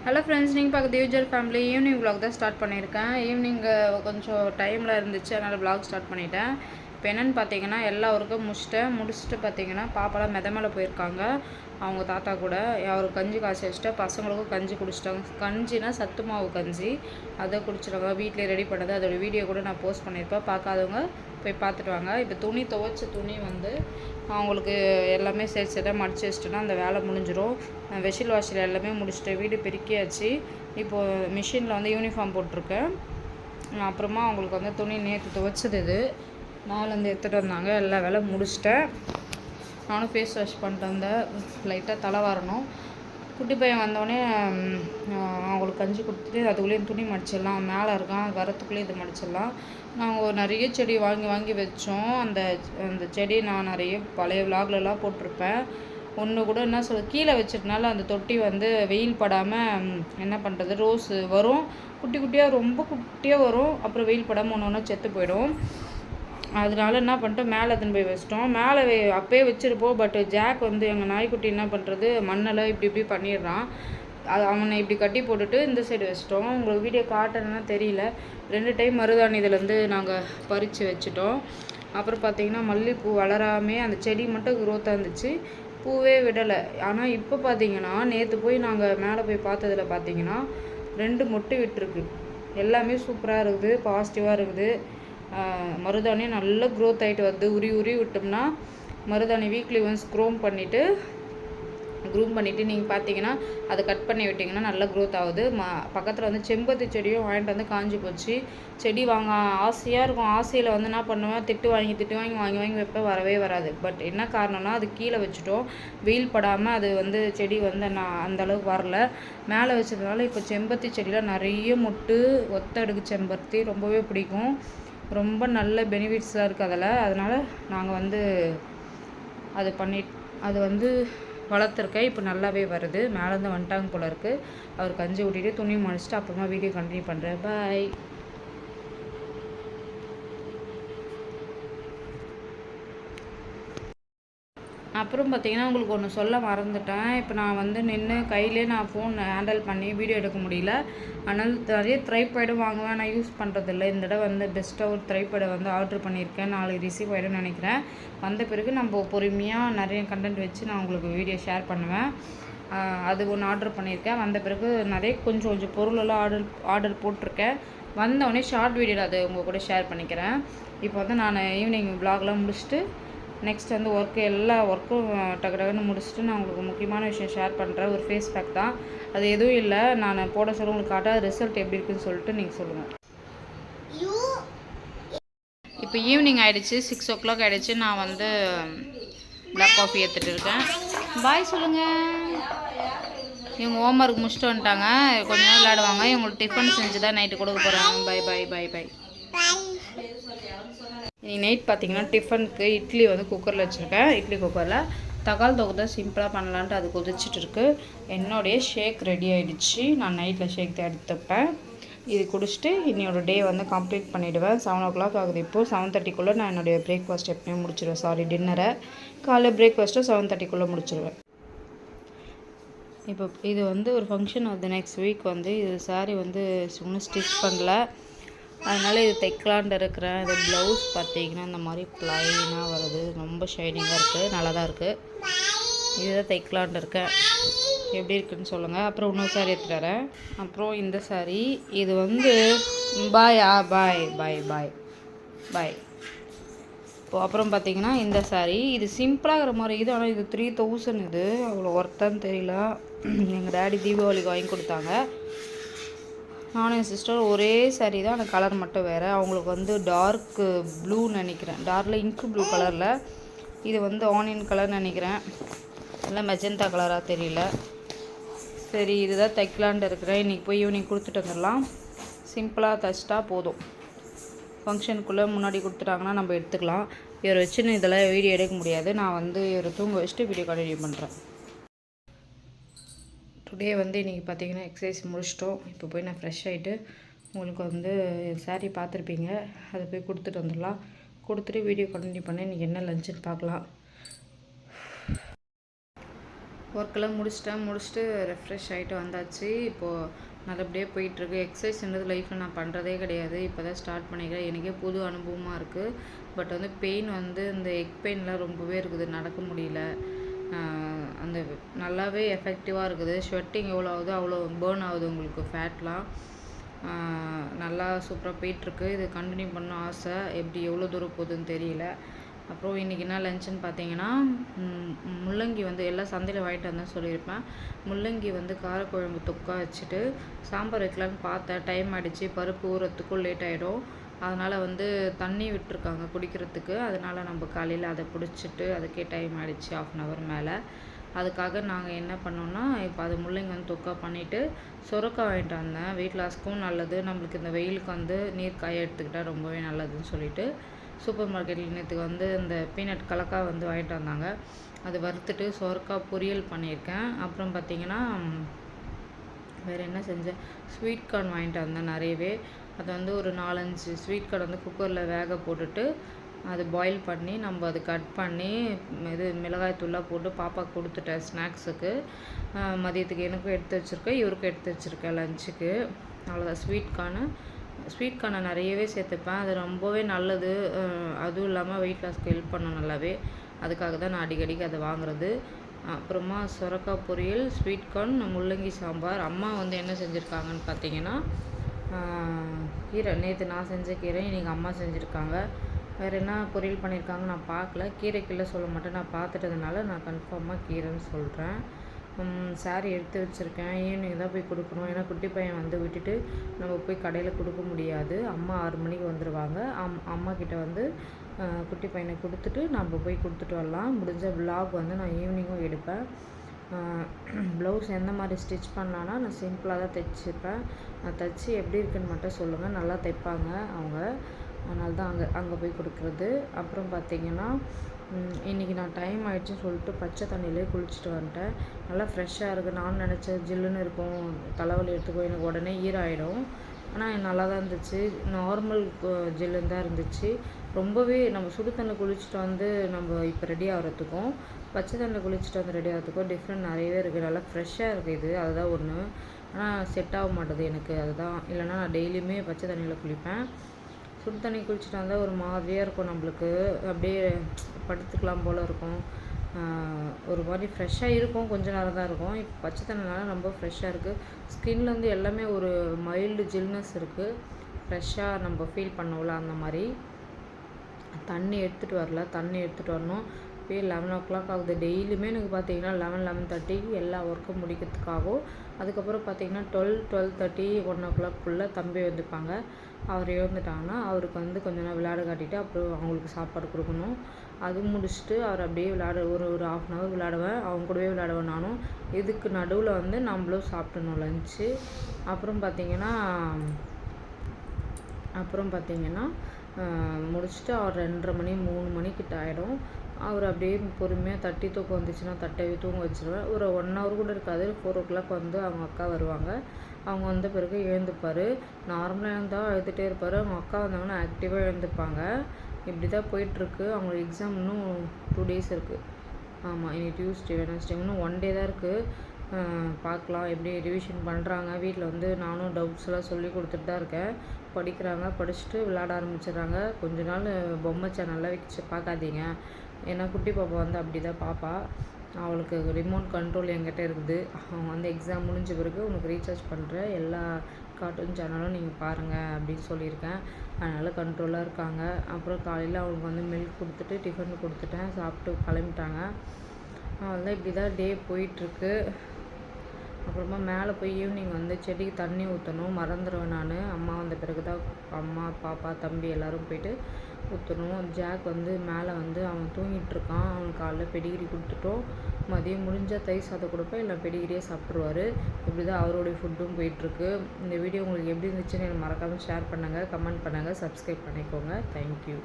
Hello friends, நீங்கள் பார்க்குறது user family evening vlog தான் ஸ்டார்ட் பண்ணியிருக்கேன். ஈவினிங் கொஞ்சம் டைமில் இருந்துச்சு, அதனால் விலாக் ஸ்டார்ட் பண்ணிட்டேன். இப்போ என்னென்னு பார்த்தீங்கன்னா, எல்லா ஒர்க்கும் முடிச்சுட்டு பார்த்தீங்கன்னா பாப்பாலாம் மேலே போயிருக்காங்க அவங்க தாத்தா கூட. அவருக்கு கஞ்சி காய்ச்சி வச்சுட்டு பசங்களுக்கும் கஞ்சி குடிச்சிட்டாங்க. கஞ்சினா சத்து மாவு கஞ்சி, அதை குடிச்சிட்டாங்க. வீட்டிலே ரெடி பண்ணது, அதோட வீடியோ கூட நான் போஸ்ட் பண்ணியிருப்பேன். பார்க்காதவங்க போய் பார்த்துட்டு வாங்க. இப்போ துவைச்ச துணி வந்து அவங்களுக்கு எல்லாமே செட்டாக மடித்து வச்சுட்டோன்னா அந்த வேலை முடிஞ்சிடும். வெஷில் வாஷில் எல்லாமே முடிச்சுட்டு வீடு பெருக்கியாச்சு. இப்போது மிஷினில் வந்து யூனிஃபார்ம் போட்டிருக்கேன். அப்புறமா அவங்களுக்கு வந்து துணி நேற்று துவைச்சது இது நாலேருந்து எடுத்துகிட்டு வந்தாங்க. எல்லா வேலை முடிச்சிட்டேன். நானும் ஃபேஸ் வாஷ் பண்ணிட்டு வந்தேன். லைட்டாக தலை வரணும். குட்டி பையன் வந்தோடனே அவங்களுக்கு கஞ்சி கொடுத்துட்டு அதுக்குள்ளேயும் துணி மடிச்சிடலாம், மேலே இருக்கான் வரத்துக்குள்ளேயே இது மடிச்சிடலாம். நாங்கள் நிறைய செடி வாங்கி வச்சோம். அந்த செடி நான் நிறைய பழைய விலாக்லலாம் போட்டிருப்பேன். ஒன்று கூட என்ன கீழே வச்சதுனால அந்த தொட்டி வந்து வெயில் படாமல் என்ன பண்ணுறது, ரோஸு வரும் குட்டி குட்டியாக, ரொம்ப குட்டியாக வரும். அப்புறம் வெயில் படாமல் ஒன்று ஒன்றா செத்து போயிடும். அதனால என்ன பண்ணிட்டோம், மேலே எடுத்துன்னு போய் வச்சிட்டோம். மேலே அப்போயே வச்சுருப்போம். பட் ஜாக் வந்து எங்கள் நாய்க்குட்டி என்ன பண்ணுறது, மண்ணெல்லாம் இப்படி பண்ணிடுறான். அது அவனை இப்படி கட்டி போட்டுட்டு இந்த சைடு வச்சிட்டோம். உங்களுக்கு வீடியோ காட்டணுன்னா தெரியல. 2 டைம் மருதாணி இதிலேருந்து நாங்கள் பறித்து வச்சுட்டோம். அப்புறம் பார்த்திங்கன்னா மல்லிகைப்பூ வளராமே அந்த செடி மட்டும் குரோத்தாக இருந்துச்சு, பூவே விடலை. ஆனால் இப்போ பார்த்திங்கன்னா நேற்று போய் நாங்கள் மேலே போய் பார்த்ததில் பார்த்திங்கன்னா 2 மொட்டு விட்டுருக்கு. எல்லாமே சூப்பராக இருக்குது, பாசிட்டிவாக இருக்குது. மருதாணி நல்ல க்ரோத் ஆகிட்டு வருது. உரி விட்டோம்னா மருதாணி வீக்லி ஒன்ஸ் க்ரூம் பண்ணிவிட்டு நீங்கள் பார்த்தீங்கன்னா அதை கட் பண்ணி விட்டிங்கன்னா நல்லா க்ரோத் ஆகுது. பக்கத்தில் வந்து செம்பருத்தி செடியும் வாங்கிட்டு வந்து காஞ்சி போச்சு. செடி வாங்க ஆசையாக இருக்கும். ஆசையில் வந்து என்ன பண்ணுவேன், திட்டு வாங்கி வைப்பேன், வரவே வராது. பட் என்ன காரணம்னா அது கீழே வச்சுட்டோம், வெயில் படாமல் அது வந்து செடி வந்து நான் அந்தளவுக்கு வரல. மேலே வச்சதுனால இப்போ செம்பருத்தி செடியில் நிறைய மொட்டு, ஒத்தடுக்கு செம்பருத்தி ரொம்பவே பிடிக்கும். ரொம்ப நல்ல பெனிஃபிட்ஸாக இருக்குது அதனால் நாங்கள் வந்து அது வந்து வளர்த்துருக்கேன். இப்போ நல்லாவே வருது. மேலேருந்து வந்துட்டாங்க போல இருக்குது. அவர் கஞ்சி ஊட்டிட்டு துணி மடிச்சிட்டு அப்புறமா வீடியோ கண்டினியூ பண்ணுறேன். பாய். அப்புறம் பார்த்திங்கன்னா உங்களுக்கு ஒன்று சொல்ல மறந்துட்டேன். இப்போ நான் வந்து நின்று கையிலே நான் ஃபோன் ஹேண்டில் பண்ணி வீடியோ எடுக்க முடியல. அதனால் நிறைய ட்ரைபேடும் வாங்குவேன், நான் யூஸ் பண்ணுறதில்ல. இந்த தடவை வந்து பெஸ்ட்டாக ஒரு ட்ரைபேடை வந்து ஆர்டர் பண்ணியிருக்கேன். நாளைக்கு ரிசீவ் ஆகிடும்னு நினைக்கிறேன். வந்த பிறகு நம்ம பொறுமையாக நிறைய கண்டென்ட் வச்சு நான் உங்களுக்கு வீடியோ ஷேர் பண்ணுவேன். அது ஒன்று ஆர்டர் பண்ணியிருக்கேன். வந்த பிறகு நிறைய கொஞ்சம் பொருளெல்லாம் ஆர்டர் போட்டிருக்கேன். வந்தோடனே ஷார்ட் வீடியோவில் அதை உங்கள் கூட ஷேர் பண்ணிக்கிறேன். இப்போ வந்து நான் ஈவினிங் விலாக்லாம் முடிச்சுட்டு நெக்ஸ்ட் வந்து எல்லா ஒர்க்கும் டக்குன்னு முடிச்சுட்டு நான் உங்களுக்கு முக்கியமான விஷயம் ஷேர் பண்ணுறேன். ஒரு ஃபேஸ் பேக் தான், அது எதுவும் இல்லை. நான் போட சொல்ல உங்களுக்கு காட்ட ரிசல்ட் எப்படி இருக்குன்னு சொல்லிட்டு நீங்கள் சொல்லுங்கள். இப்போ ஈவினிங் ஆகிடுச்சு, 6 o'clock ஆகிடுச்சு. நான் வந்து பிளாக் காஃபி எடுத்துகிட்டு இருக்கேன். பாய் சொல்லுங்கள். இவங்க ஹோம்ஒர்க் முடிச்சுட்டு வந்துட்டாங்க. கொஞ்ச நேரம் விளையாடுவாங்க. இவங்களுக்கு டிஃபன் செஞ்சு தான் நைட்டு கொடுக்க போகிறாங்க. Bye bye bye bye. இன்றைக்கி நைட் பார்த்திங்கன்னா டிஃபனுக்கு இட்லி வந்து குக்கரில் வச்சுருக்கேன். இட்லி குக்கரில் தக்காளி தொக்கு தான் சிம்பிளாக பண்ணலான்ட்டு அது கொதிச்சுட்டு இருக்குது. என்னுடைய ஷேக் ரெடி ஆகிடுச்சு. நான் நைட்டில் ஷேக் தான் எடுத்துப்பேன். இது குடிச்சிட்டு இன்னையோட டே வந்து கம்ப்ளீட் பண்ணிவிடுவேன். 7 o'clock ஆகுது. இப்போது 7:30க்குள்ளே நான் என்னுடைய பிரேக்ஃபாஸ்ட் எப்பயும் முடிச்சிடுவேன். டின்னரை காலையில் பிரேக்ஃபாஸ்ட்டு 7:30க்குள்ளே முடிச்சிடுவேன். இப்போ இது வந்து ஒரு ஃபங்க்ஷன் வருது நெக்ஸ்ட் வீக். வந்து இது சாரீ வந்து இன்னும் ஸ்டிச் பண்ணல, அதனால் இது தைக்கலான்ட்டு இருக்கிறேன். இது ப்ளவுஸ் பார்த்திங்கன்னா இந்த மாதிரி ப்ளைனாக வருது, ரொம்ப ஷைனிங்காக இருக்குது, நல்லா தான் இருக்குது. இதுதான் தைக்கலான்ட்டு இருக்கேன். எப்படி இருக்குதுன்னு சொல்லுங்கள். அப்புறம் இன்னொரு சாரீ எடுத்துகிட்டு வரேன். அப்புறம் இந்த சாரீ இது வந்து பாய் பாய் பாய் பாய் பாய். இப்போது அப்புறம் பார்த்திங்கன்னா இந்த சாரீ இது சிம்பிளாகிற மாதிரி இது, ஆனால் இது 3000. இது அவ்வளோ ஒர்த்தான்னு தெரியல. எங்கள் டேடி தீபாவளிக்கு வாங்கி கொடுத்தாங்க. நானும் என் சிஸ்டர் ஒரே சாரீ தான், அந்த கலர் மட்டும் வேறு. அவங்களுக்கு வந்து டார்க்கு ப்ளூன்னு நினைக்கிறேன், டார்க்கில் இங்கு ப்ளூ கலரில். இது வந்து ஆனியன் கலர்னு நினைக்கிறேன், இல்லை மெஜந்தா கலராக தெரியல. சரி, இதுதான் தைக்கலான்ட்டு இருக்கிறேன். இன்றைக்கி போய் ஈவினிங் கொடுத்துட்டு வந்துடலாம். சிம்பிளாக தைச்சிட்டா போதும். ஃபங்க்ஷனுக்குள்ளே முன்னாடி கொடுத்துட்டாங்கன்னா நம்ம எடுத்துக்கலாம். இவரை வச்சுன்னு இதெல்லாம் வீடியோ எடுக்க முடியாது. நான் வந்து இவரை தூங்க வச்சுட்டு வீடியோ கண்டினியூ பண்ணுறேன். டுடே வந்து இன்றைக்கி பார்த்திங்கன்னா எக்ஸசைஸ் முடிச்சிட்டோம். இப்போ போய் நான் ஃப்ரெஷ் ஆகிட்டு உங்களுக்கு வந்து சாரீ பார்த்துருப்பீங்க, அதை போய் கொடுத்துட்டு வந்துடலாம். கொடுத்துட்டு வீடியோ கண்டினியூ பண்ணி இன்றைக்கி என்ன லஞ்சுன்னு பார்க்கலாம். ஒர்க்கெல்லாம் முடிச்சுட்டு ரெஃப்ரெஷ் ஆகிட்டு வந்தாச்சு. இப்போது நல்லபடியாக போயிட்டுருக்கு. எக்ஸசைஸ்ன்றது லைஃப்பில் நான் பண்ணுறதே கிடையாது. இப்போ தான் ஸ்டார்ட் பண்ணிக்கிறேன். எனக்கே புது அனுபவமாக இருக்குது. பட் வந்து பெயின் வந்து இந்த எக் பெயின்லாம் ரொம்பவே இருக்குது. நடக்க முடியல. அந்த நல்லாவே எஃபெக்டிவாக இருக்குது. ஸ்வெட்டிங் எவ்வளோ ஆகுதோ அவ்வளோ பேர்ன் ஆகுது உங்களுக்கு ஃபேட்லாம். நல்லா சூப்பராக போயிட்டுருக்கு. இது கண்டினியூ பண்ண ஆசை. எப்படி எவ்வளோ தூரம் போகுதுன்னு தெரியல. அப்புறம் இன்றைக்கி என்ன லஞ்சுன்னு பார்த்தீங்கன்னா, முள்ளங்கி வந்து எல்லா சந்தையில் வாங்கிட்டு வந்தேன் சொல்லியிருப்பேன். முள்ளங்கி வந்து காரக்குழம்பு தொக்கா வச்சுட்டு சாம்பார் வைக்கலான்னு பார்த்தேன். டைம் ஆகிடுச்சு. பருப்பு ஊறத்துக்கும் லேட் ஆகிடும். அதனால் வந்து தண்ணி விட்டுருக்காங்க குடிக்கிறதுக்கு. அதனால் நம்ம காலையில் அதை பிடிச்சிட்டு அதுக்கே டைம் ஆகிடுச்சு 1/2 hour மேலே. அதுக்காக நாங்கள் என்ன பண்ணோன்னா, இப்போ அது முள்ளங்கி வந்து தொக்கா பண்ணிவிட்டு சுரக்காய் வாங்கிட்டு வந்தேன். வெயிட் லாஸ்க்கும் நல்லது. நம்மளுக்கு இந்த வெயிலுக்கு வந்து நீர் காய எடுத்துக்கிட்டால் ரொம்பவே நல்லதுன்னு சொல்லிட்டு சூப்பர் மார்க்கெட்டில் நேற்றுக்கு வந்து இந்த பீனட் கலக்காய் வந்து வாங்கிட்டு வந்தாங்க. அது வறுத்துட்டு சுரக்காய் பொரியல் பண்ணியிருக்கேன். அப்புறம் பார்த்திங்கன்னா வேறு என்ன செஞ்சேன், ஸ்வீட் கார்ன் வாங்கிட்டு வந்தேன் நிறையவே. அதை வந்து ஒரு 4-5 ஸ்வீட் கார்ன் வந்து குக்கரில் வேக போட்டுட்டு அது பாயில் பண்ணி நம்ம அது கட் பண்ணி இது மிளகாய் தூளாக போட்டு பாப்பாவுக்கு கொடுத்துட்டேன் ஸ்நாக்ஸுக்கு. மதியத்துக்கு எனக்கும் எடுத்து வச்சுருக்கேன், இவருக்கும் எடுத்து வச்சுருக்கேன் லஞ்சுக்கு. அவ்வளோதான். ஸ்வீட் கார்னை நிறையவே சேர்த்துப்பேன். அது ரொம்பவே நல்லது. அதுவும் இல்லாமல் வெயிட் லாஸ்க்கு ஹெல்ப் பண்ணும் நல்லாவே. அதுக்காக தான் நான் அடிக்கடிக்கு அதை வாங்குறது. அப்புறமா சுரக்காய் பொரியல், ஸ்வீட் கார்ன், முள்ளங்கி சாம்பார். அம்மா வந்து என்ன செஞ்சுருக்காங்கன்னு பார்த்தீங்கன்னா, கீரை. நேற்று நான் செஞ்ச கீரை இன்றைக்கி அம்மா செஞ்சுருக்காங்க. வேறு என்ன பொரியல் பண்ணியிருக்காங்க நான் பார்க்கல. கீரைக்குள்ளே சொல்ல மாட்டேன். நான் பார்த்துட்டதுனால நான் கன்ஃபார்மாக கீரைன்னு சொல்கிறேன். சாரீ எடுத்து வச்சுருக்கேன். ஈவினிங் தான் போய் கொடுக்கணும். ஏன்னா குட்டி பையன் வந்து விட்டுட்டு நம்ம போய் கடையில் கொடுக்க முடியாது. அம்மா 6 மணிக்கு வந்துடுவாங்க. அம்மா கிட்ட வந்து குட்டி பையனை கொடுத்துட்டு நம்ம போய் கொடுத்துட்டு வரலாம். முடிஞ்ச விலாக் வந்து நான் ஈவினிங்கும் எடுப்பேன். ப்ளவுஸ் எந்த மாதிரி ஸ்டிச் பண்ணலான்னா நான் சிம்பிளாக தான் தைச்சிப்பேன். நான் தைச்சி எப்படி இருக்குன்னு மட்டும் சொல்லுங்கள். நல்லா தைப்பாங்க அவங்க. அதனால தான் அங்கே போய் கொடுக்குறது. அப்புறம் பார்த்திங்கன்னா இன்றைக்கி நான் டைம் ஆகிடுச்சின்னு சொல்லிட்டு பச்சை தண்ணியிலே குளிச்சுட்டு வந்துட்டேன். நல்லா ஃப்ரெஷ்ஷாக இருக்குது. நான் நினச்சேன் ஜில்லுன்னு இருக்கும், தலைவலி எடுத்துக்கும், எனக்கு உடனே ஈராயிடும். ஆனால் நல்லா தான் இருந்துச்சு. நார்மல் ஜில்லுன்னு தான் இருந்துச்சு. ரொம்பவே நம்ம சுடு தண்ணி குளிச்சுட்டு வந்து நம்ம இப்போ ரெடி ஆகிறதுக்கும் பச்சை தண்ணியில் குளிச்சுட்டு வந்து ரெடி ஆகிறதுக்கும் டிஃப்ரெண்ட் நிறையவே இருக்குது. நல்லா ஃப்ரெஷ்ஷாக இருக்குது இது. அதுதான் ஒன்று. ஆனால் செட் ஆக மாட்டேது எனக்கு. அதுதான். இல்லைனா நான் டெய்லியுமே பச்சை தண்ணியில் குளிப்பேன். சுடு தண்ணி குளிச்சுட்டு வந்தால் ஒரு மாதிரியாக இருக்கும் நம்மளுக்கு. அப்படியே படுத்துக்கலாம் போல் இருக்கும். ஒரு மாதிரி ஃப்ரெஷ்ஷாக இருக்கும். கொஞ்சம் நேரம் தான் இருக்கும். இப்போ பச்சை தண்ணினால ரொம்ப ஃப்ரெஷ்ஷாக இருக்குது. ஸ்கின்லேருந்து எல்லாமே ஒரு மைல்டு ஜில்னஸ் இருக்குது. ஃப்ரெஷ்ஷாக நம்ம ஃபீல் பண்ணோம்ல அந்த மாதிரி. தண்ணி எடுத்துகிட்டு வரணும். இப்போயே 11 o'clock ஆகுது. டெய்லியுமே எனக்கு பார்த்தீங்கன்னா 11-11:30 எல்லா ஒர்க்கும் முடிக்கிறதுக்காகவும். அதுக்கப்புறம் பார்த்தீங்கன்னா 12-12:30 1 o'clock தம்பி வந்துப்பாங்க. அவர் எழுந்துட்டாங்கன்னா அவருக்கு வந்து கொஞ்ச நேரம் விளையாட காட்டிட்டு அப்புறம் அவங்களுக்கு சாப்பாடு கொடுக்கணும். அது முடிச்சுட்டு அவர் அப்படியே ஒரு 1/2 hour விளையாடுவேன். அவங்க கூடவே விளையாடுவேன் நானும். இதுக்கு நடுவில் வந்து நம்மளும் சாப்பிடணும் லஞ்சு. அப்புறம் பார்த்திங்கன்னா முடிச்சுட்டு அவர் 2:30 மணி 3 மணிக்கிட்ட ஆகிடும். அவர் அப்படியே பொறுமையாக தட்டி தூக்கம் வந்துச்சுன்னா தட்டவே தூங்க வச்சுருவேன். ஒரு 1 hour கூட இருக்காது. 4 o'clock வந்து அவங்க அக்கா வருவாங்க. அவங்க வந்த பிறகு எழுந்துப்பார். நார்மலாக இருந்தால் அழுதுகிட்டே இருப்பார். அவங்க அக்கா வந்தாங்கன்னா ஆக்டிவாக எழுந்துப்பாங்க. இப்படி தான் போயிட்டுருக்கு. அவங்களுக்கு எக்ஸாம் இன்னும் 2 days இருக்குது. ஆமாம், இனி டியூஸ்டே வெனஸ்டே இன்னும் 1 day தான் இருக்குது. பார்க்கலாம் எப்படி ரிவிஷன் பண்ணுறாங்க. வீட்டில் வந்து நானும் டவுட்ஸ்லாம் சொல்லி கொடுத்துட்டு தான் இருக்கேன். படிக்கிறாங்க. படிச்சுட்டு விளையாட ஆரம்பிச்சிடுறாங்க. கொஞ்ச நாள் பொம்மை சேனல்லாம் வச்சு பார்க்காதீங்க. ஏன்னா குட்டி பாப்பா வந்து அப்படி தான் பாப்பா. அவளுக்கு ரிமோட் கண்ட்ரோல் என்கிட்ட இருக்குது. அவங்க வந்து எக்ஸாம் முடிஞ்ச பிறகு உனக்கு ரீசார்ஜ் பண்ணுற எல்லா கார்ட்டூன் சேனலும் நீங்கள் பாருங்கள் அப்படின்னு சொல்லியிருக்கேன். அதனால் கண்ட்ரோலாக இருக்காங்க. அப்புறம் காலையில் அவங்களுக்கு வந்து மில்க் கொடுத்துட்டு டிஃபன் கொடுத்துட்டேன். சாப்பிட்டு கிளம்பிட்டாங்க. அதெல்லாம் இப்படி தான் டே போயிட்டுருக்கு. அப்புறமா மேலே போய் ஈவினிங் வந்து செடிக்கு தண்ணி ஊற்றணும். மறந்துடுவேன் நான். அம்மா வந்த பிறகு தான் அம்மா பாப்பா தம்பி எல்லோரும் போய்ட்டு ஊற்றணும். ஜாக் வந்து மேலே வந்து அவன் தூங்கிட்டுருக்கான். அவனுக்கு காலைல பெடிகிரி கொடுத்துட்டோம். மதியம் முடிஞ்சால் தயிர் சாதம் கொடுப்பேன், இல்லை பெடிகிரியே சாப்பிட்ருவார். இப்படி தான் அவருடைய ஃபுட்டும் போயிட்டுருக்கு. இந்த வீடியோ உங்களுக்கு எப்படி இருந்துச்சுன்னு எனக்கு மறக்காமல் ஷேர் பண்ணுங்கள், கமெண்ட் பண்ணுங்கள், சப்ஸ்கிரைப் பண்ணிக்கோங்க. தேங்க்யூ.